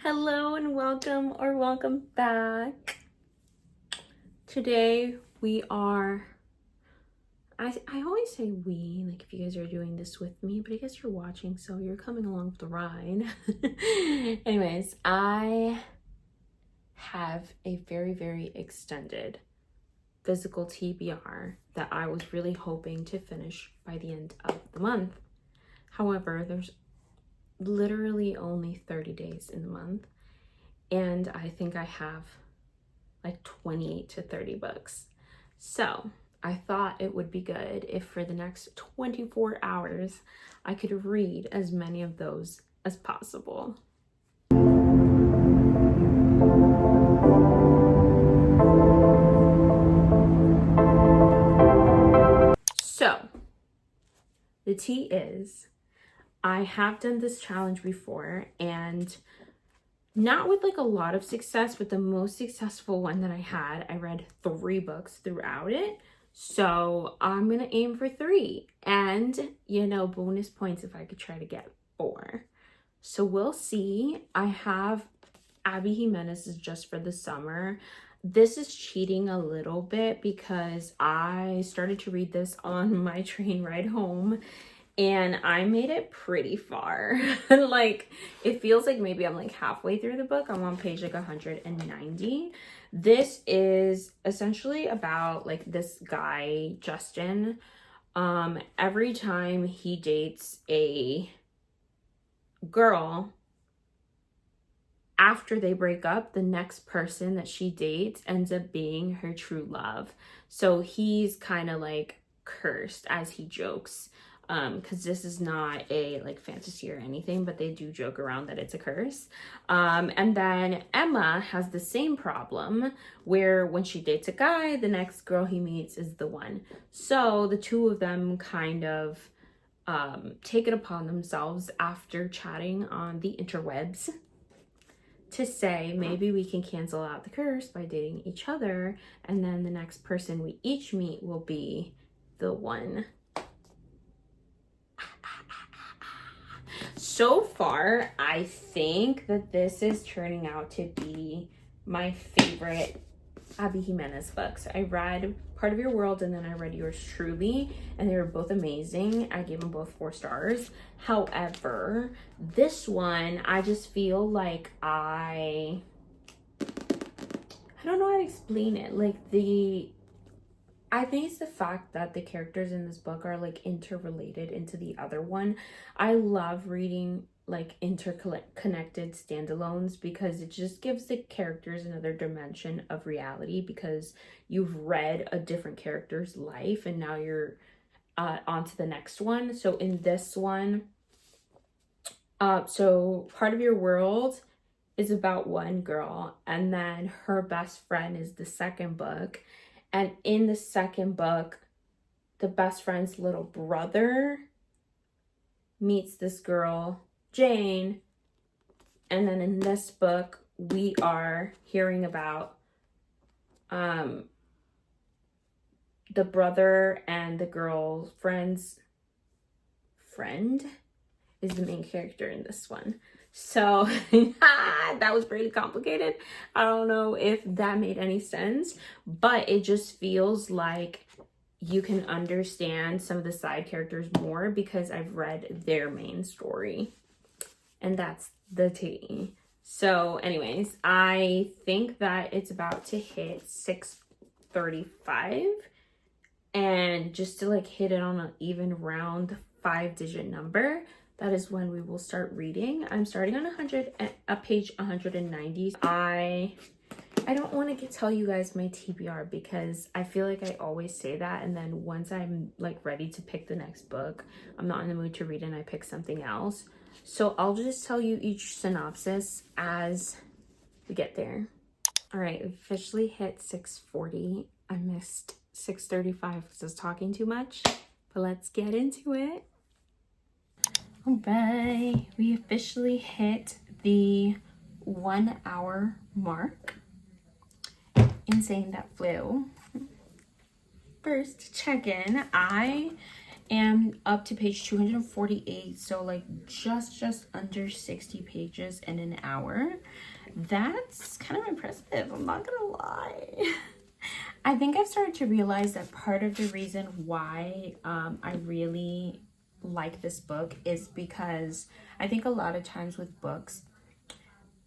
Hello and welcome or welcome back. Today we are, I always say we, like if you guys are doing this with me, but I guess you're watching, so you're coming along for the ride. Anyways, I have a very extended physical TBR that I was really hoping to finish by the end of the month. However, there's literally only 30 days in the month, and I think I have like 28 to 30 books. So I thought it would be good if for the next 24 hours I could read as many of those as possible. So the tea is, I have done this challenge before and not with like a lot of success, but the most successful one that I had, I read 3 books throughout it. So I'm gonna aim for 3 and, you know, bonus points if I could try to get 4. So we'll see. I have Abby Jimenez's Just for the Summer. This is cheating a little bit because I started to read this on my train ride home and I made it pretty far. Like, it feels like maybe I'm like halfway through the book. I'm on page like 190. This is essentially about like this guy, Justin. Every time he dates a girl, after they break up, the next person that she dates ends up being her true love. So he's kind of like cursed, as he jokes, because this is not a like fantasy or anything, but they do joke around that it's a curse. And then Emma has the same problem where when she dates a guy, the next girl he meets is the one. So the two of them kind of take it upon themselves after chatting on the interwebs to say maybe we can cancel out the curse by dating each other, and then the next person we each meet will be the one. So far, I think that this is turning out to be my favorite Abby Jimenez books. I read Part of Your World and then I read Yours Truly, and they were both amazing. I gave them both 4 stars. However, this one, I just feel like I don't know how to explain it. Like I think it's the fact that the characters in this book are like interrelated into the other one. I love reading like interconnected standalones because it just gives the characters another dimension of reality, because you've read a different character's life and now you're on to the next one. So in this one, so Part of Your World is about one girl, and then her best friend is the second book. And in the second book, the best friend's little brother meets this girl, Jane. And then in this book, we are hearing about the brother and the girlfriend's friend is the main character in this one. So that was pretty complicated. I don't know if that made any sense, but it just feels like you can understand some of the side characters more because I've read their main story. And that's the tea. So anyways, I think that it's about to hit 635. And just to like hit it on an even round 5-digit number, that is when we will start reading. I'm starting on page 190. I don't want to tell you guys my TBR because I feel like I always say that, and then once I'm like ready to pick the next book, I'm not in the mood to read and I pick something else. So I'll just tell you each synopsis as we get there. All right, officially hit 640. I missed 635 because I was talking too much, but let's get into it. All right, we officially hit the 1 hour mark. Insane, that flew. First check-in, I am up to page 248, so like just under 60 pages in an hour. That's kind of impressive, I'm not gonna lie. I think I've started to realize that part of the reason why I really like this book is because I think a lot of times with books,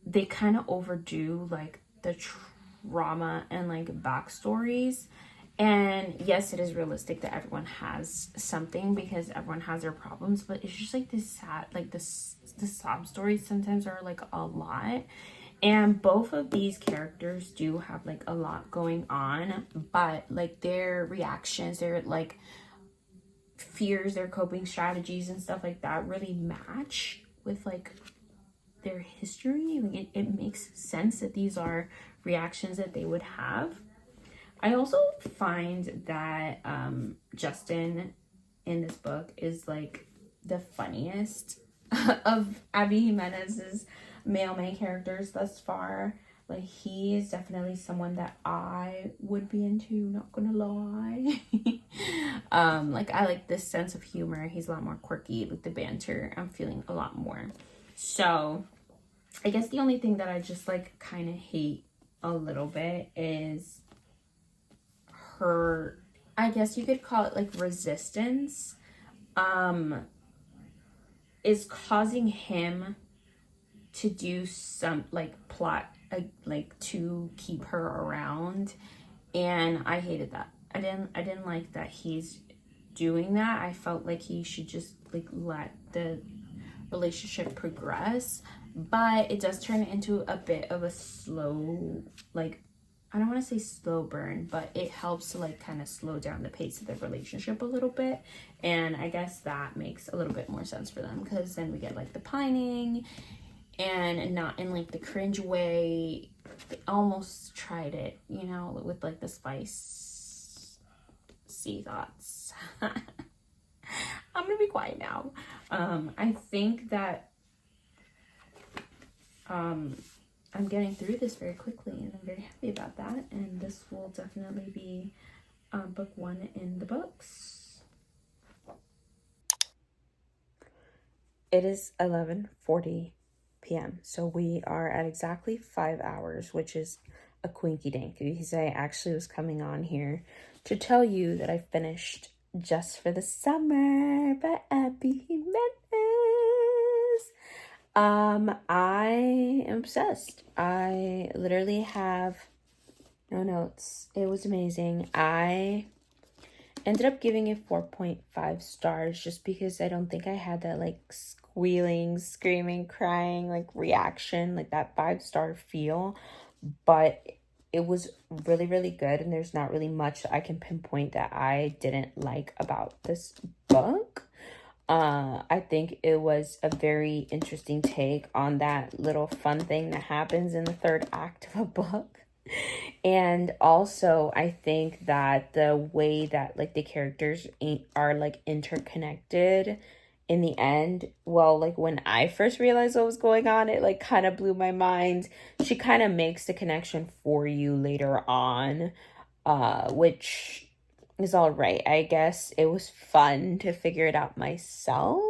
they kind of overdo like the trauma and like backstories. And yes, it is realistic that everyone has something because everyone has their problems, but it's just like this sad, like the sob stories sometimes are like a lot. And both of these characters do have like a lot going on, but like their reactions, their like fears, their coping strategies and stuff like that really match with like their history. Like it makes sense that these are reactions that they would have. I also find that Justin in this book is like the funniest of Abby Jimenez's male main characters thus far. Like he is definitely someone that I would be into, not gonna lie. Like I like this sense of humor. He's a lot more quirky, like the banter I'm feeling a lot more. So I guess the only thing that I just like kind of hate a little bit is her, I guess you could call it like resistance, is causing him to do some like plot like to keep her around, and I hated that. I didn't like that he's doing that. I felt like he should just like let the relationship progress, but it does turn into a bit of a slow, like, I don't want to say slow burn, but it helps to like kind of slow down the pace of the relationship a little bit. And I guess that makes a little bit more sense for them because then we get like the pining and not in like the cringe way. They almost tried it, you know, with like the spicy thoughts. I'm gonna be quiet now. I think that I'm getting through this very quickly, and I'm very happy about that. And this will definitely be book one in the books. It is 11:40 p.m. So we are at exactly 5 hours, which is a quinky dink because I actually was coming on here to tell you that I finished Just for the Summer by Abby Jimenez. I am obsessed. I literally have no notes. It was amazing. I ended up giving it 4.5 stars just because I don't think I had that like squealing, screaming, crying like reaction, like that 5-star feel, but it was really, really good, and there's not really much I can pinpoint that I didn't like about this book. I think it was a very interesting take on that little fun thing that happens in the third act of a book. And also, I think that the way that like the characters are like interconnected in the end, well, like when I first realized what was going on, it like kind of blew my mind. She kind of makes the connection for you later on, which is all right. I guess it was fun to figure it out myself.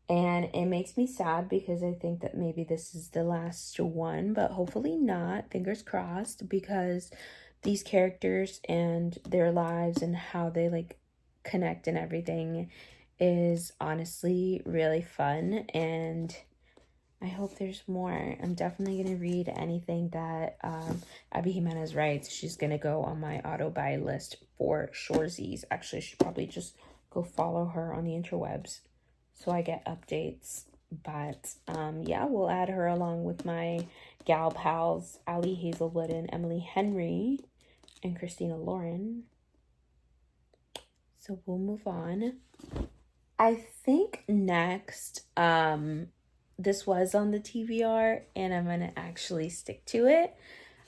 And it makes me sad because I think that maybe this is the last one, but hopefully not. Fingers crossed, because these characters and their lives and how they like connect and everything is honestly really fun. And I hope there's more. I'm definitely going to read anything that Abby Jimenez writes. She's going to go on my auto buy list for Shoresies. Actually, I should probably just go follow her on the interwebs so I get updates. But yeah, we'll add her along with my gal pals, Allie Hazelwood and Emily Henry and Christina Lauren. So we'll move on. I think next, this was on the TBR and I'm going to actually stick to it.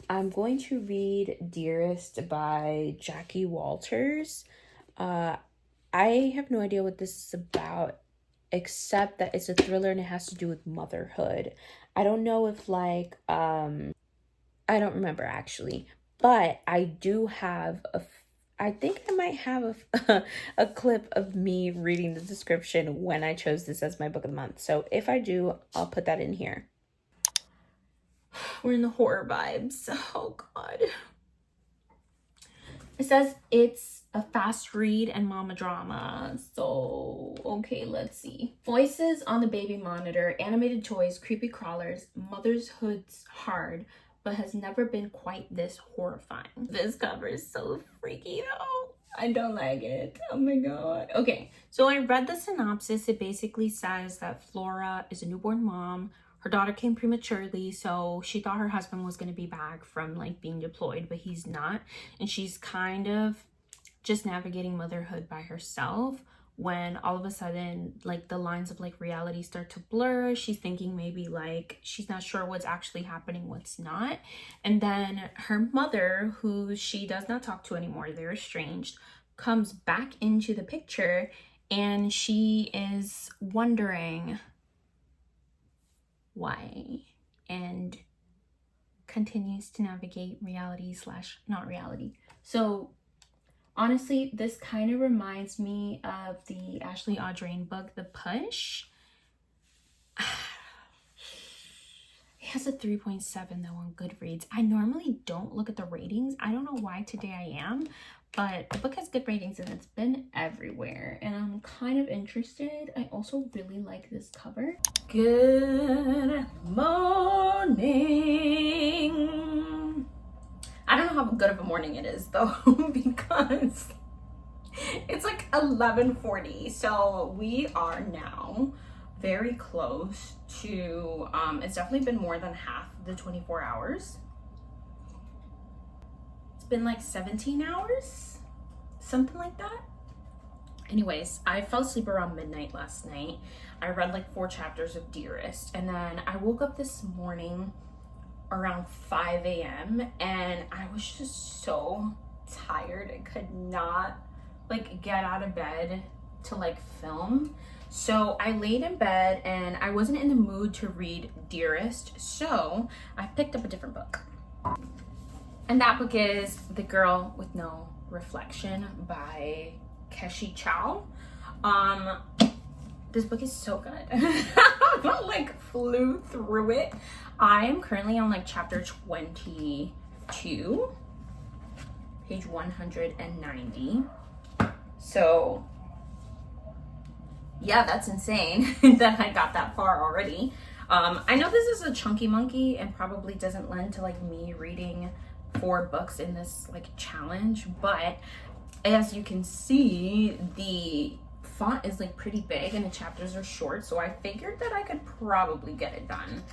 I'm going to read Dearest by Jackie Walters. I have no idea what this is about, except that it's a thriller and it has to do with motherhood. I don't know if like, I don't remember actually, but I do have I think I might have a clip of me reading the description when I chose this as my book of the month. So if I do, I'll put that in here. We're in the horror vibes. Oh God. It says it's a fast read and mama drama. So, okay, let's see. Voices on the baby monitor, animated toys, creepy crawlers, motherhood's hard, but has never been quite this horrifying. This cover is so freaky though. I don't like it. Oh my God. Okay, so I read the synopsis. It basically says that Flora is a newborn mom. Her daughter came prematurely, so she thought her husband was going to be back from like being deployed, but he's not. And she's kind of just navigating motherhood by herself when all of a sudden like the lines of like reality start to blur. She's thinking maybe like she's not sure what's actually happening, what's not. And then her mother, who she does not talk to anymore, they're estranged, comes back into the picture, and she is wondering why, and continues to navigate reality slash not reality. So honestly, this kind of reminds me of the Ashley Audrain book, The Push. It has a 3.7 though on Goodreads. I normally don't look at the ratings. I don't know why today I am, but the book has good ratings and it's been everywhere, and I'm kind of interested. I also really like this cover. Good morning. I don't know how good of a morning it is though, because it's like 11:40, so we are now very close to it's definitely been more than half the 24 hours. It's been like 17 hours, something like that. Anyways, I fell asleep around midnight last night. I read like 4 chapters of Dearest, and then I woke up this morning around 5 a.m. and I was just so tired. I could not like get out of bed to like film. So I laid in bed and I wasn't in the mood to read Dearest, so I picked up a different book. And that book is The Girl with No Reflection by Keshi Chow. This book is so good. I like flew through it. I am currently on like chapter 22, page 190. So yeah, that's insane that I got that far already. I know this is a chunky monkey and probably doesn't lend to like me reading 4 books in this like challenge, but as you can see, the font is like pretty big and the chapters are short, so I figured that I could probably get it done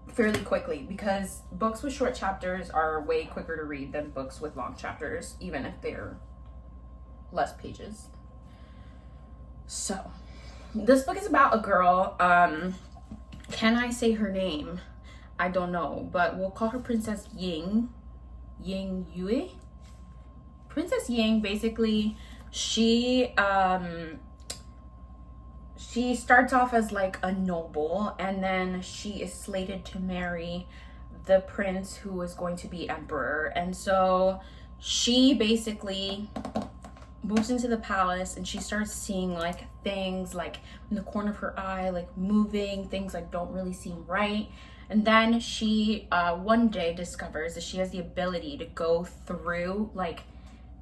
fairly quickly, because books with short chapters are way quicker to read than books with long chapters, even if they're less pages. So this book is about a girl. Can I say her name? I don't know, but we'll call her Princess Ying Yue. Princess Ying, basically, she starts off as like a noble, and then she is slated to marry the prince who is going to be emperor. And so she basically moves into the palace and she starts seeing like things like in the corner of her eye, like moving, things like don't really seem right. And then she one day discovers that she has the ability to go through like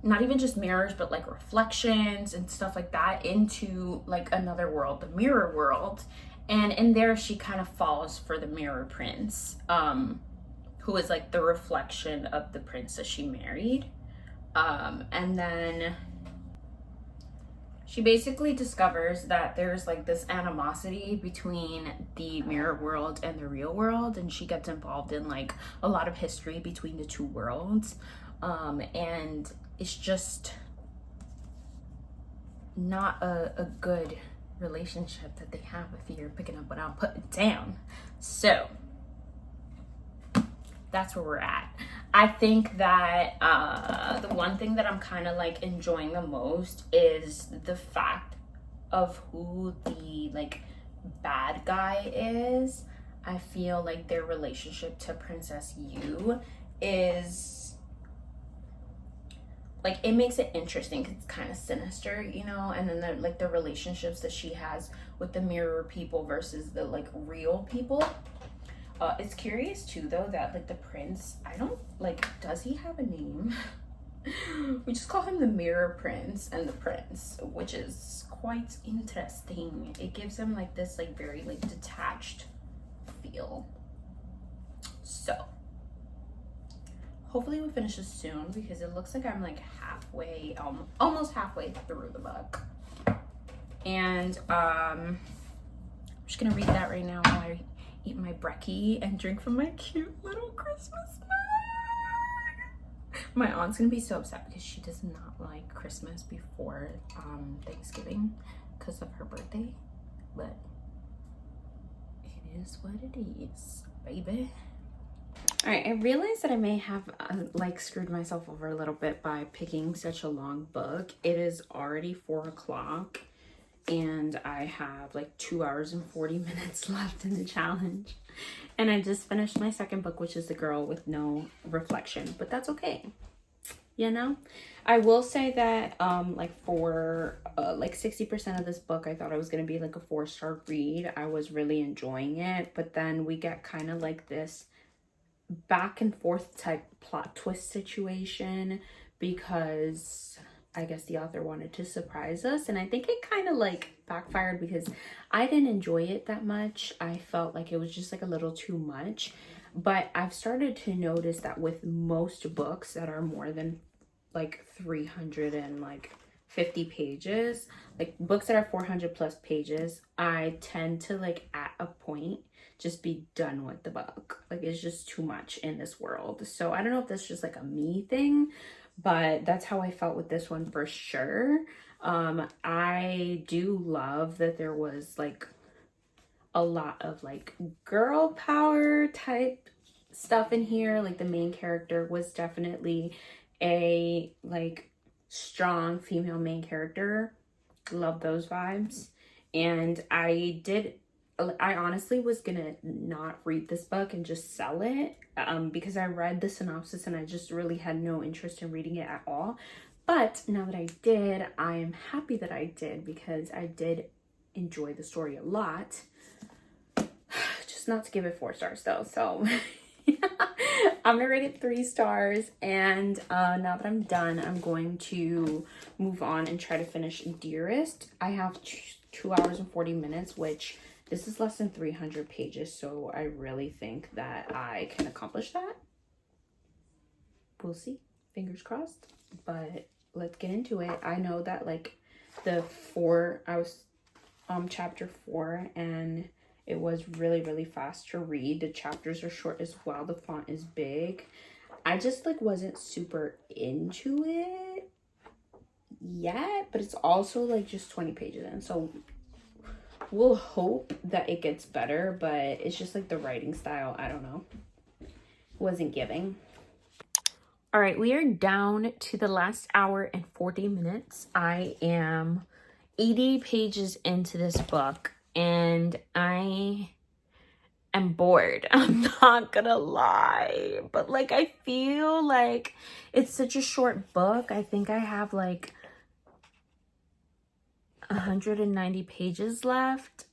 not even just mirrors, but like reflections and stuff like that into like another world, the mirror world. And in there she kind of falls for the mirror prince, who is like the reflection of the prince that she married. And then she basically discovers that there's like this animosity between the mirror world and the real world, and she gets involved in like a lot of history between the 2 worlds. And it's just not a good relationship that they have, if you're picking up what I'm putting down. So that's where we're at. I think that the one thing that I'm kind of like enjoying the most is the fact of who the like bad guy is. I feel like their relationship to Princess Yu is like, it makes it interesting because it's kind of sinister, you know. And then the relationships that she has with the mirror people versus the like real people. It's curious too though that like the prince, I don't like, does he have a name? We just call him the mirror prince and the prince, which is quite interesting. It gives him like this like very like detached feel. So hopefully we finish this soon because it looks like I'm like halfway, almost halfway through the book. And I'm just gonna read that right now while I eat my brekkie and drink from my cute little Christmas mug. My aunt's gonna be so upset because she does not like Christmas before Thanksgiving because of her birthday, but it is what it is, baby. All right, I realized that I may have like screwed myself over a little bit by picking such a long book. It is already 4 o'clock and I have like 2 hours and 40 minutes left in the challenge. And I just finished my second book, which is The Girl with No Reflection, but that's okay. You know, I will say that like for like 60% of this book, I thought it was going to be like a 4-star read. I was really enjoying it, but then we get kind of like this back and forth type plot twist situation because I guess the author wanted to surprise us, and I think it kind of like backfired because I didn't enjoy it that much. I felt like it was just like a little too much. But I've started to notice that with most books that are more than like 350 pages, like books that are 400 plus pages, I tend to like at a point just be done with the book. Like it's just too much in this world. So I don't know if that's just like a me thing, but that's how I felt with this one for sure. I do love that there was like a lot of like girl power type stuff in here. Like the main character was definitely a like strong female main character. Love those vibes. And I honestly was gonna not read this book and just sell it because I read the synopsis and I just really had no interest in reading it at all. But now that I did, I am happy that I did because I did enjoy the story a lot. Just not to give it 4 stars though. So I'm gonna rate it 3 stars. And now that I'm done, I'm going to move on and try to finish Dearest. I have 2 hours and 40 minutes, which this is less than 300 pages. So I really think that I can accomplish that. We'll see. Fingers crossed. But let's get into it. I know that like I was chapter 4 and it was really fast to read. The chapters are short as well. The font is big. I just like wasn't super into it yet, but it's also like just 20 pages in. So we'll hope that it gets better, but it's just like the writing style, I don't know, wasn't giving. All right, we are down to the last hour and 40 minutes. I am 80 pages into this book and I am bored. I'm not gonna lie, but like I feel like it's such a short book. I think I have like 190 pages left.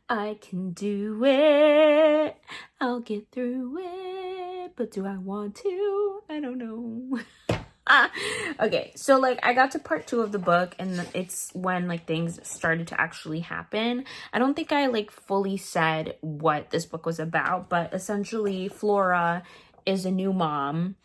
I can do it. I'll get through it. But do I want to? I don't know. Okay, so like I got to part 2 of the book and it's when like things started to actually happen. I don't think I like fully said what this book was about, but essentially Flora is a new mom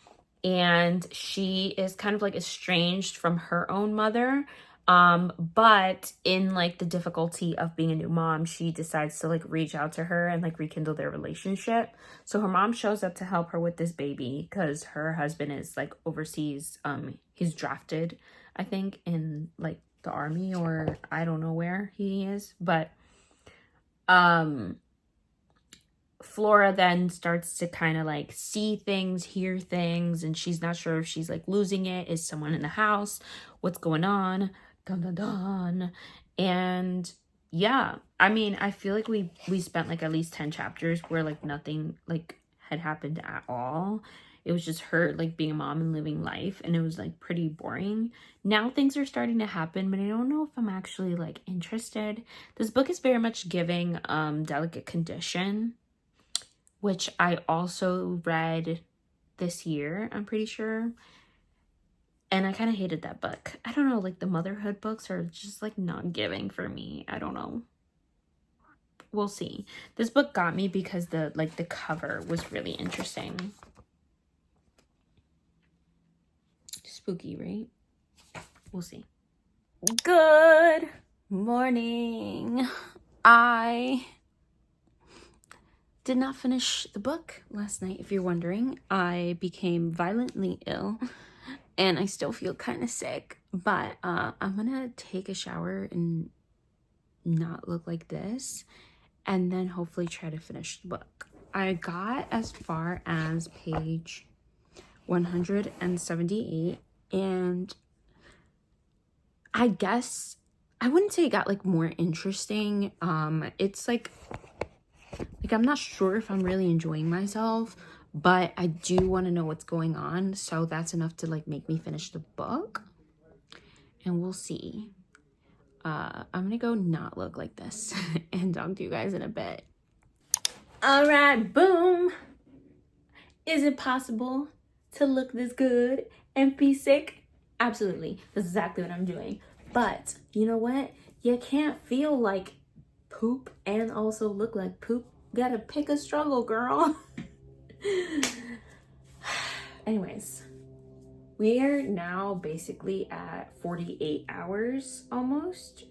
and she is kind of like estranged from her own mother. But in like the difficulty of being a new mom, she decides to like reach out to her and like rekindle their relationship. So her mom shows up to help her with this baby because her husband is like overseas. He's drafted, I think, in like the army or I don't know where he is, but Flora then starts to kind of like see things, hear things, and she's not sure if she's like losing it. Is someone in the house? What's going on? Dun dun dun. And yeah, I mean, I feel like we spent like at least 10 chapters where like nothing like had happened at all. It was just her like being a mom and living life, and it was like pretty boring. Now things are starting to happen, but I don't know if I'm actually like interested. This book is very much giving Delicate Condition, which I also read this year, I'm pretty sure. And I kind of hated that book. I don't know, like the motherhood books are just like not giving for me. I don't know. We'll see. This book got me because the cover was really interesting. Spooky, right? We'll see. Good morning. I did not finish the book last night, if you're wondering. I became violently ill and I still feel kind of sick, but I'm gonna take a shower and not look like this, and then hopefully try to finish the book. I got as far as page 178, and I guess I wouldn't say it got like more interesting. It's like I'm not sure if I'm really enjoying myself, but I do want to know what's going on, so that's enough to like make me finish the book, and we'll see. I'm gonna go not look like this and talk to you guys in a bit. All right, boom. Is it possible to look this good and be sick? Absolutely. That's exactly what I'm doing. But you know what? You can't feel like poop and also look like poop. You gotta pick a struggle, girl. Anyways, we are now basically at 48 hours almost.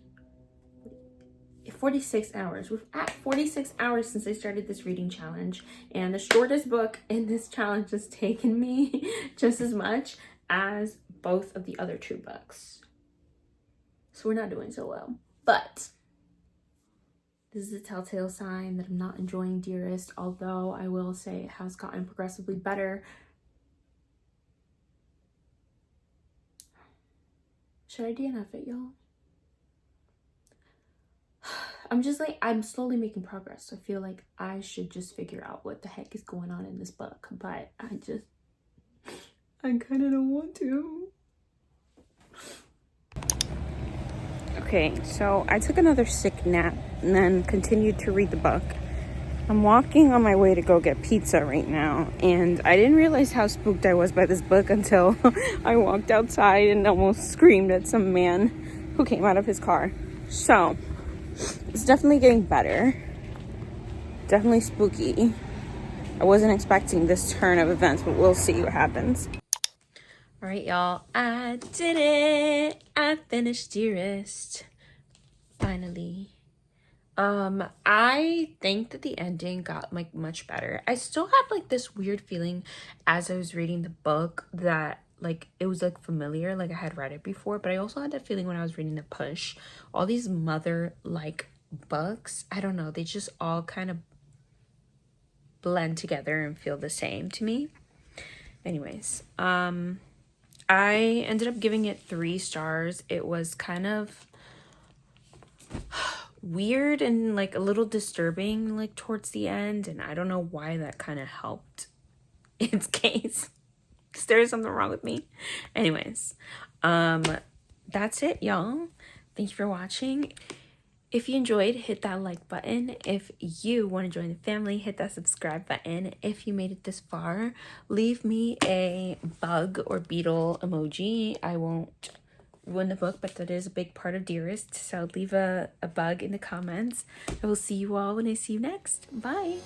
46 hours. We're at 46 hours since I started this reading challenge, and the shortest book in this challenge has taken me just as much as both of the other two books. So we're not doing so well. But this is a telltale sign that I'm not enjoying Dearest, although I will say it has gotten progressively better. Should I DNF it, y'all? I'm slowly making progress. I feel like I should just figure out what the heck is going on in this book, but I kind of don't want to. Okay, so I took another sick nap and then continued to read the book. I'm walking on my way to go get pizza right now, and I didn't realize how spooked I was by this book until I walked outside and almost screamed at some man who came out of his car. So it's definitely getting better. Definitely spooky. I wasn't expecting this turn of events, but we'll see what happens. All right, y'all. I did it. I finished Dearest. Finally. I think that the ending got like much better. I still had like this weird feeling as I was reading the book that like it was like familiar, like I had read it before, but I also had that feeling when I was reading The Push. All these mother like books, I don't know, they just all kind of blend together and feel the same to me. Anyways, I ended up giving it 3 stars. It was kind of weird and like a little disturbing like towards the end, and I don't know why that kind of helped its case, because there's something wrong with me. Anyways, that's it, y'all. Thank you for watching. If you enjoyed, hit that like button. If you want to join the family, hit that subscribe button. If you made it this far, leave me a bug or beetle emoji. I won't ruin the book, but that is a big part of Dearest, so leave a bug in the comments. I will see you all when I see you next. Bye.